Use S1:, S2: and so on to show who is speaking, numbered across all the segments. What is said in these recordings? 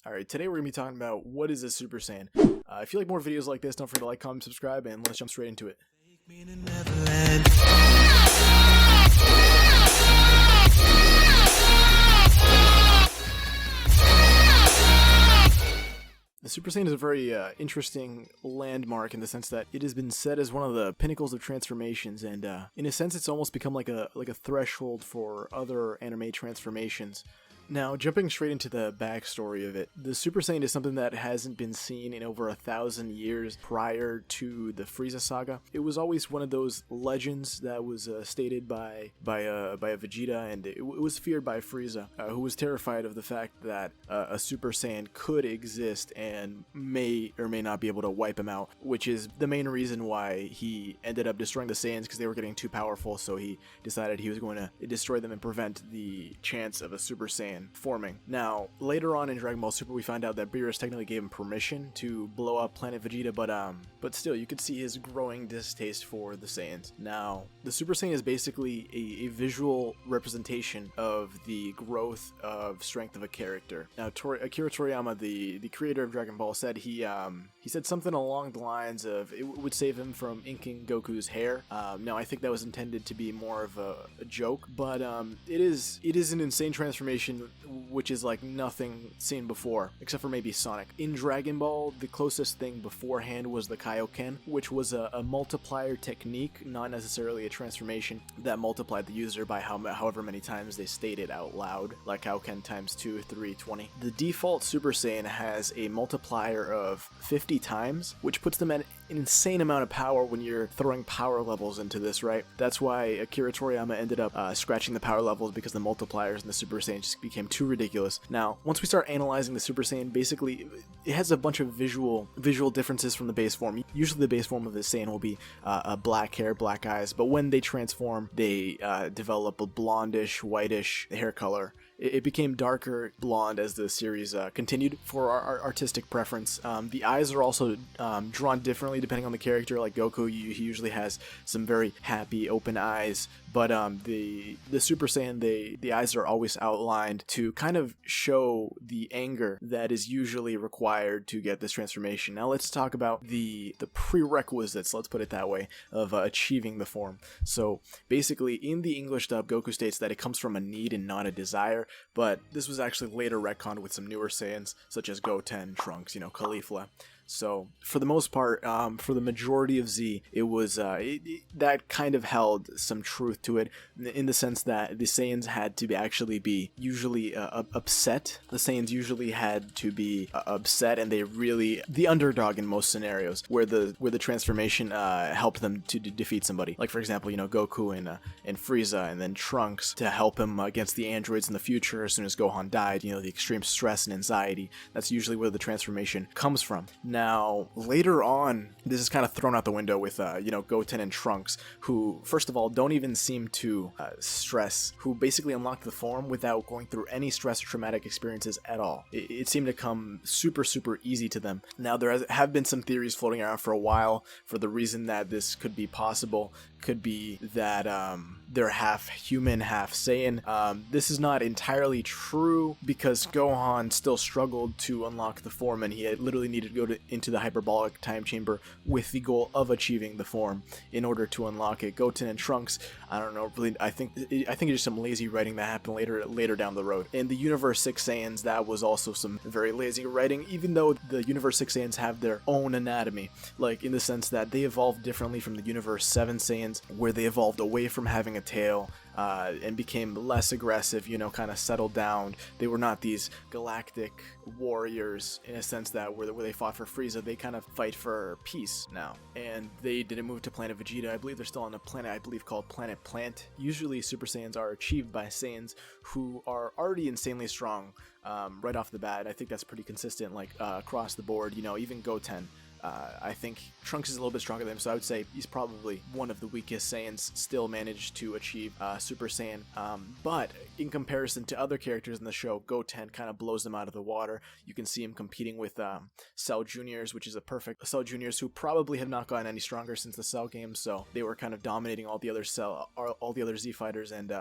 S1: Alright, today we're going to be talking about what is a Super Saiyan. If you like more videos like this, don't forget to like, comment, subscribe, and let's jump straight into it. The Super Saiyan is a very interesting landmark in the sense that it has been set as one of the pinnacles of transformations, and in a sense it's almost become like a threshold for other anime transformations. Now, jumping straight into the backstory of it, the Super Saiyan is something that hasn't been seen in over 1,000 years prior to the Frieza saga. It was always one of those legends that was stated by a Vegeta, and it was feared by Frieza, who was terrified of the fact that a Super Saiyan could exist and may or may not be able to wipe him out, which is the main reason why he ended up destroying the Saiyans, because they were getting too powerful, so he decided he was going to destroy them and prevent the chance of a Super Saiyan forming. Now, later on in Dragon Ball Super, we find out that Beerus technically gave him permission to blow up Planet Vegeta, but still, you could see his growing distaste for the Saiyans. Now, the Super Saiyan is basically a visual representation of the growth of strength of a character. Now, Akira Toriyama, the creator of Dragon Ball, said he said something along the lines of it would save him from inking Goku's hair. Now, I think that was intended to be more of a joke, but it is an insane transformation, which is like nothing seen before, except for maybe Sonic. In Dragon Ball, the closest thing beforehand was the Kaioken, which was a multiplier technique, not necessarily a transformation, that multiplied the user by however many times they stated out loud, like Kaioken times 2, 3, 20. The default Super Saiyan has a multiplier of 50 times, which puts them at an insane amount of power when you're throwing power levels into this, right? That's why Akira Toriyama ended up scratching the power levels, because the multipliers in the Super Saiyan just became too ridiculous. Now, once we start analyzing the Super Saiyan, basically it has a bunch of visual differences from the base form. Usually the base form of the Saiyan will be black hair, black eyes, but when they transform, they develop a blondish, whitish hair color. It became darker blonde as the series continued for our artistic preference. The eyes are also drawn differently depending on the character. Like Goku, he usually has some very happy, open eyes, but the Super Saiyan, the eyes are always outlined to kind of show the anger that is usually required to get this transformation. Now let's talk about the prerequisites, let's put it that way, of achieving the form. So basically, in the English dub, Goku states that it comes from a need and not a desire, but this was actually later retconned with some newer Saiyans, such as Goten, Trunks, Caulifla. So, for the most part, for the majority of Z, it was that kind of held some truth to it, in the sense that the Saiyans had to actually be usually upset. The Saiyans usually had to be upset, and they really the underdog in most scenarios, where the transformation helped them to defeat somebody. Like, for example, Goku and Frieza, and then Trunks to help him against the androids in the future. As soon as Gohan died, the extreme stress and anxiety. That's usually where the transformation comes from. Now, later on, this is kind of thrown out the window with, Goten and Trunks, who, first of all, don't even seem to stress, who basically unlock the form without going through any stress or traumatic experiences at all. It seemed to come super, super easy to them. Now, there have been some theories floating around for a while for the reason that this could be possible. Could be that they're half human, half Saiyan. This is not entirely true, because Gohan still struggled to unlock the form, and he had literally needed to go into the hyperbolic time chamber with the goal of achieving the form in order to unlock it. Goten and Trunks, I don't know, really, I think it's just some lazy writing that happened later down the road. In the Universe 6 Saiyans, that was also some very lazy writing, even though the Universe 6 Saiyans have their own anatomy, like in the sense that they evolved differently from the Universe 7 Saiyans, where they evolved away from having a tail and became less aggressive, kind of settled down. They were not these galactic warriors in a sense that where they fought for Frieza. They kind of fight for peace now. And they didn't move to Planet Vegeta. I believe they're still on a planet, called Planet Plant. Usually Super Saiyans are achieved by Saiyans who are already insanely strong right off the bat. I think that's pretty consistent, like across the board. Even Goten. I think Trunks is a little bit stronger than him, so I would say he's probably one of the weakest Saiyans still managed to achieve Super Saiyan. But in comparison to other characters in the show, Goten kind of blows them out of the water. You can see him competing with Cell Juniors, which is a perfect Cell Juniors who probably have not gotten any stronger since the Cell games, so they were kind of dominating all the other Z fighters, and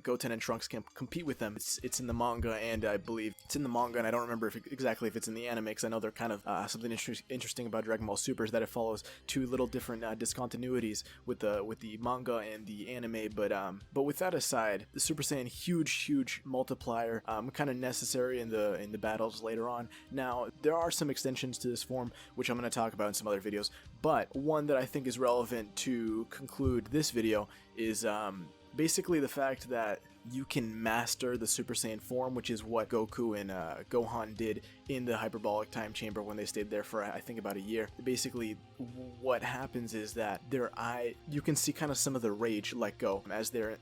S1: Goten and Trunks can compete with them. It's in the manga, and I believe it's in the manga, and I don't remember exactly if it's in the anime, because I know they're kind of something interesting about Dragon Ball Super is that it follows two little different discontinuities with the manga and the anime. But with that aside, the Super Saiyan huge multiplier, kind of necessary in the battles later on. Now there are some extensions to this form which I'm going to talk about in some other videos, but one that I think is relevant to conclude this video is basically the fact that you can master the Super Saiyan form, which is what Goku and Gohan did in the hyperbolic time chamber when they stayed there for I think about a year. Basically what happens is that you can see kind of some of the rage let go as they're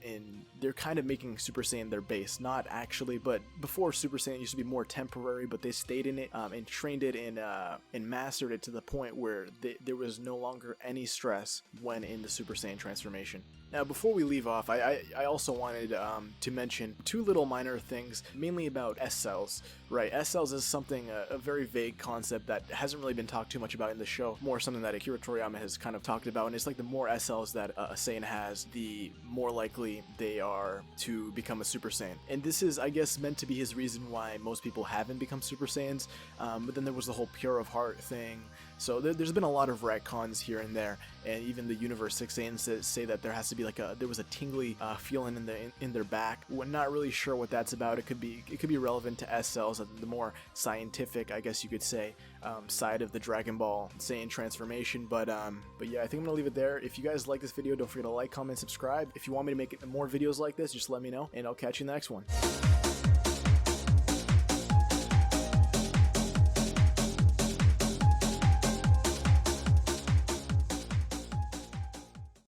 S1: kind of making Super Saiyan their base. Not actually, but before Super Saiyan used to be more temporary, but they stayed in it and trained it and mastered it to the point where there was no longer any stress when in the Super Saiyan transformation. Now before we leave off, I also wanted to mention two little minor things, mainly about S-cells. Right, S-cells is something, a very vague concept that hasn't really been talked too much about in the show, more something that Akira Toriyama has kind of talked about, and it's like the more S-cells that a Saiyan has, the more likely they are to become a Super Saiyan. And this is, I guess, meant to be his reason why most people haven't become Super Saiyans, but then there was the whole pure of heart thing. So there's been a lot of retcons here and there, and even the Universe 6 Saiyans say that there has to be there was a tingly feeling in their back. We're not really sure what that's about. It could be relevant to S-cells, the more scientific, I guess you could say, side of the Dragon Ball Saiyan transformation. But yeah, I think I'm gonna leave it there. If you guys like this video, don't forget to like, comment, subscribe. If you want me to make more videos like this, just let me know, and I'll catch you in the next one.